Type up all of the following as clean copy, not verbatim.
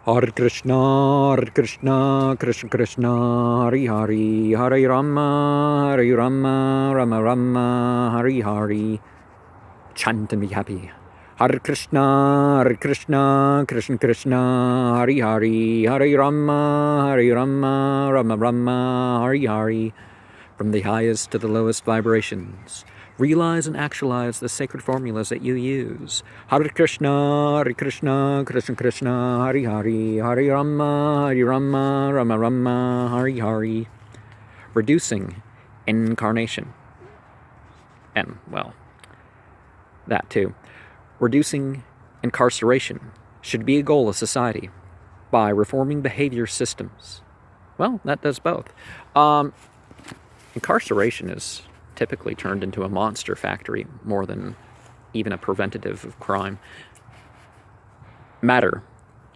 Hare Krishna, Krishna Krishna, Hari Hari, Hare Rama, Rama Rama, Hari Hari. Chant and be happy. Hare Krishna, Krishna Krishna, Hari Hari, Hare Rama, Rama Rama, Hari Hari. From the highest to the lowest vibrations, realize and actualize the sacred formulas that you use. Hare Krishna, Krishna Krishna, Hari Hari, Hare Rama, Rama Rama, Hari Hari. Reducing incarnation. And, well, that too. Reducing incarceration should be a goal of society by reforming behavior systems. Well, that does both. Incarceration is typically turned into a monster factory more than even a preventative of crime. Matter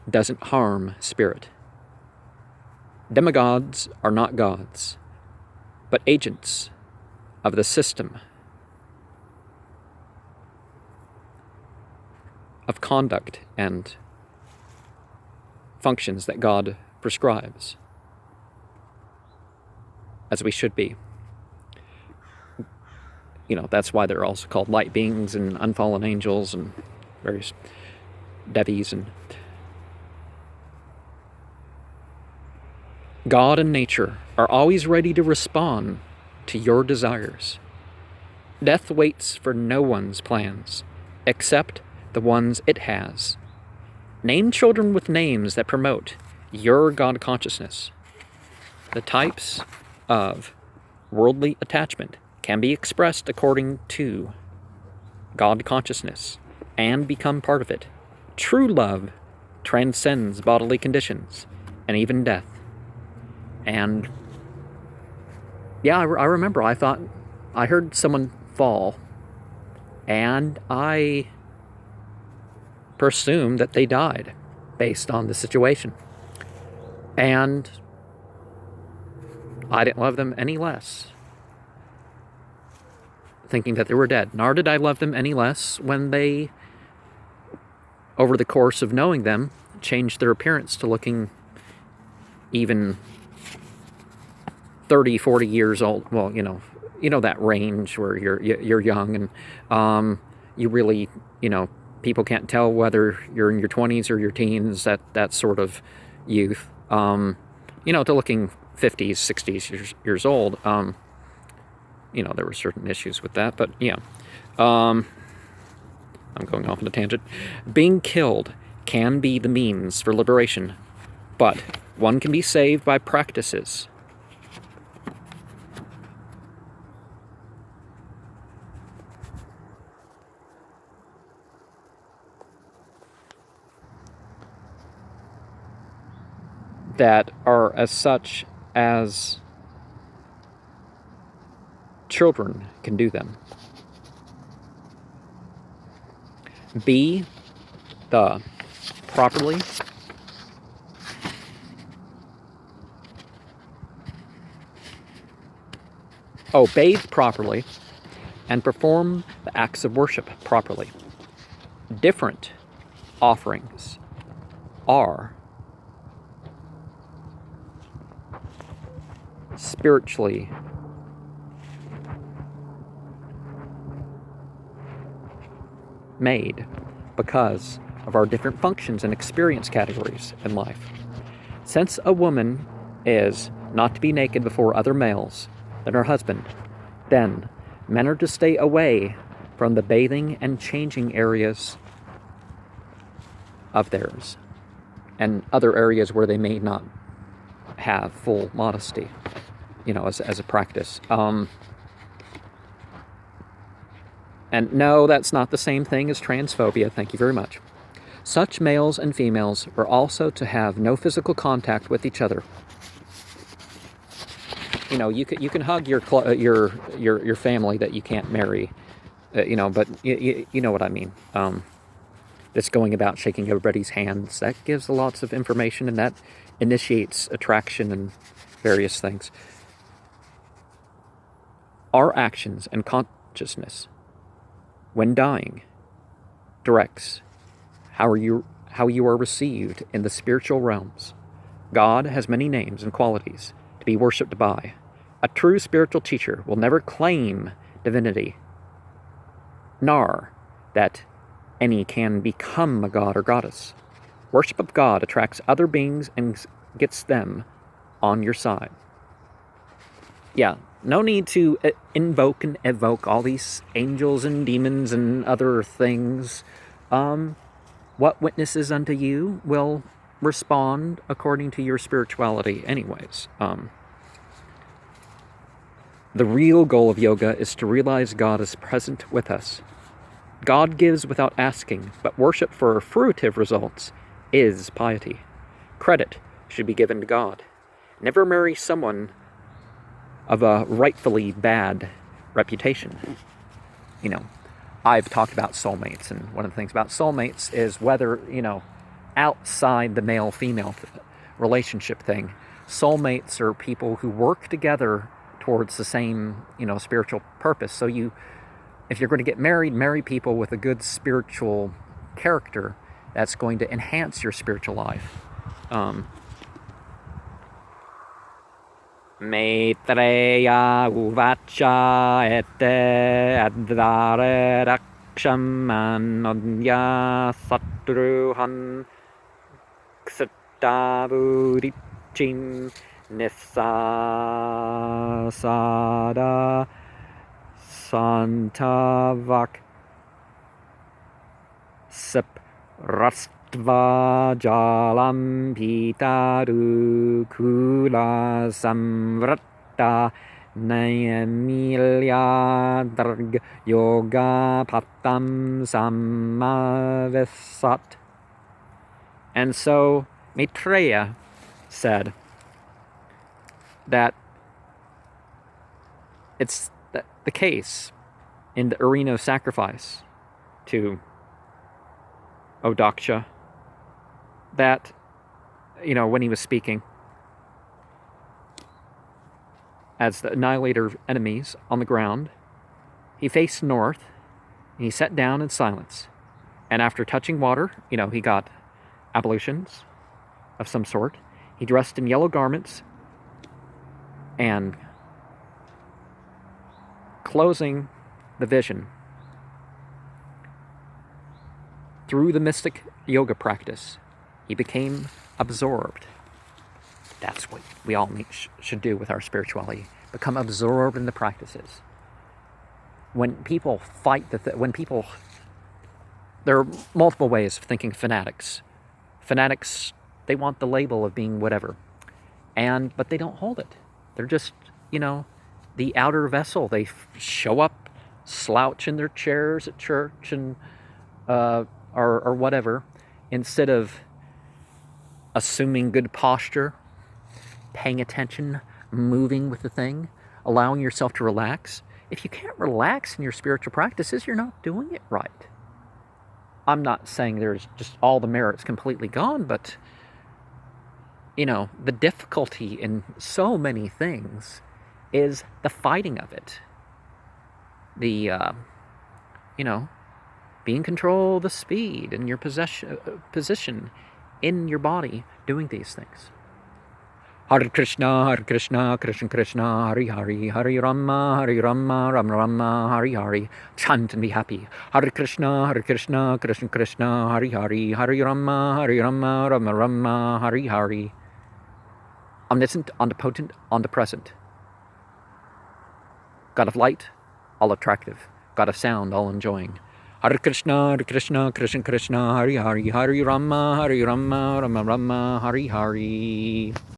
doesn't harm spirit. Demigods are not gods, but agents of the system of conduct and functions that God prescribes, as we should be. You know, that's why they're also called light beings and unfallen angels and various devis. And God and nature are always ready to respond to your desires. Death waits for no one's plans, except the ones it has. Name children with names that promote your God consciousness. The types of worldly attachment can be expressed according to God consciousness and become part of it. True love transcends bodily conditions and even death. And yeah, I remember I thought I heard someone fall and I presumed that they died based on the situation. And I didn't love them any less, thinking that they were dead. Nor did I love them any less when they, over the course of knowing them, changed their appearance to looking even 30, 40 years old. Well, you know that range where you're young and you really, people can't tell whether you're in your 20s or your teens, that sort of youth. To looking 50s, 60s years old. There were certain issues with that, but yeah. I'm going off on a tangent. Being killed can be the means for liberation, but one can be saved by practices. That are as such as children can do them. Be the properly bathe properly and perform the acts of worship properly. Different offerings are spiritually made because of our different functions and experience categories in life. Since a woman is not to be naked before other males than her husband, then men are to stay away from the bathing and changing areas of theirs and other areas where they may not have full modesty, as a practice. And no, that's not the same thing as transphobia, thank you very much. Such males and females are also to have no physical contact with each other. You can hug your family that you can't marry, but you know what I mean. This going about shaking everybody's hands, that gives lots of information, and that initiates attraction and various things. Our actions and consciousness, when dying, directs how how you are received in the spiritual realms. God has many names and qualities to be worshipped by. A true spiritual teacher will never claim divinity, nor that any can become a god or goddess. Worship of God attracts other beings and gets them on your side. Yeah, no need to invoke and evoke all these angels and demons and other things. What witnesses unto you will respond according to your spirituality anyways. The real goal of yoga is to realize God is present with us. God gives without asking, but worship for fruitive results is piety. Credit should be given to God. Never marry someone of a rightfully bad reputation. You know, I've talked about soulmates, and one of the things about soulmates is whether, outside the male-female relationship thing, soulmates are people who work together towards the same, spiritual purpose. So if you're going to get married, marry people with a good spiritual character that's going to enhance your spiritual life. Maitreya uvacha ete adhare raksham anodya satruhan ksataburichin nisasada santavak sip rastva jalam pitaru kula samvrata nayamilya darg yoga patam samavesat. And so Maitreya said that it's the case in the arena of sacrifice to Odaksha that, when he was speaking as the annihilator of enemies on the ground, he faced north and he sat down in silence. And after touching water, he got ablutions of some sort. He dressed in yellow garments and closing the vision through the mystic yoga practice, he became absorbed. That's what we all should do with our spirituality. Become absorbed in the practices. When people fight, there are multiple ways of thinking fanatics. Fanatics, they want the label of being whatever. But they don't hold it. They're just, the outer vessel. They show up, slouch in their chairs at church and or whatever, instead of assuming good posture, paying attention, moving with the thing, allowing yourself to relax. If you can't relax in your spiritual practices, you're not doing it right. I'm not saying there's just all the merits completely gone, but the difficulty in so many things is the fighting of it. The be in control of the speed and your position in your body doing these things. Hare Krishna, Krishna Krishna, Hare Hare, Hare Rama, Rama Rama, Hare Hare. Chant and be happy. Hare Krishna, Krishna Krishna, Hare Hare, Hare Rama, Rama Rama, Hare Hare. Omniscient, omnipotent, omnipresent. God of light, all attractive. God of sound, all enjoying. Hare Krishna, Krishna Krishna, Hare Hare, Hare Rama, Rama Rama, Hare Hare.